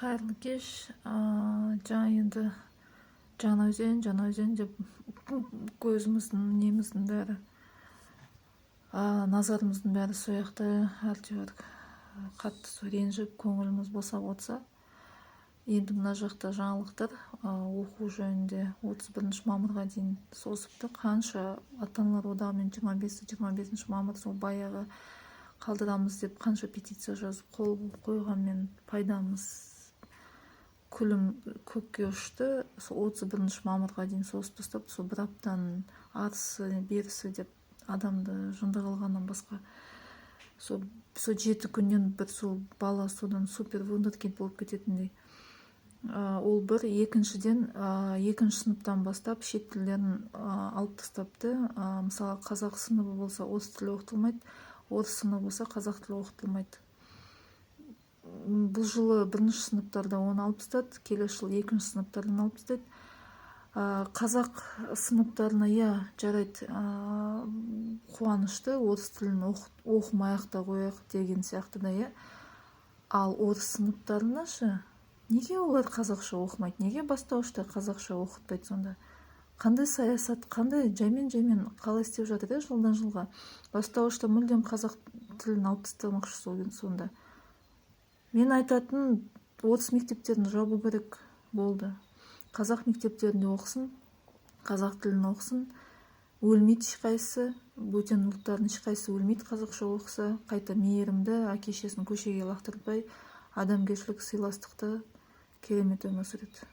Қайырлы кеш. Жаңа енді жаңа өзен деп көзіміздің неміздің бәрі, назарымыздың бәрі сояқта әйтеуір қатты ренжіп көңіліміз босап отса, енді мына жақта жаңалықтар оқу жөнінде 31 мамырға дейін созыпты. Қанша ата-аналар одағымен 25 мамыр сол баяғы қалдырамыз деп қанша петиция жазып қол қойғанмен пайдамыз күлім көкке ұшты. Сол 31 мамырға дейін созып тастапты. Сол бір аптаның арысы берісі деп адамды жынды қылғаннан басқа. Сол 7 күннен бір сол бала содан супер вундеркинд болып кететіндей. Ол бір. Екіншіден, екінші сыныптан бастап шет тілдерін алып тастапты. Мысалы, қазақ сыныбы болса орыс тілі оқытылмайды, орыс сыныбы болса қазақ тілі оқытылмайды. Бұл жылы бірінші сыныптарда оны алып тастады, келесі жылы екінші сыныптардан алып тастайды. Қазақ сыныптарына жарайды, қуанышты, орыс тілін оқымай-ақ та қояйық деген сияқты да. Ал орыс сыныптарына неге олар қазақша оқымайды? Неге бастауышта қазақша оқытпайды сонда? Қандай саясат, қандай жаймен қалай істеп жатыр жылдан жылға? Бастауышта мүлдем қазақ тілін алып тастамақшы сонда. Мен айтатын, орыс мектептерін жабу керек болды. Қазақ мектептерінде оқысын, қазақ тілін оқысын. Өлмейді ешқайсысы, бөтен ұлттардың ешқайсысы өлмейді қазақша оқыса. Қайта мейірімді, әке-шешесін көшеге лақтыртпай, адамгершілік, сыйластықты керемет өмір сүреді.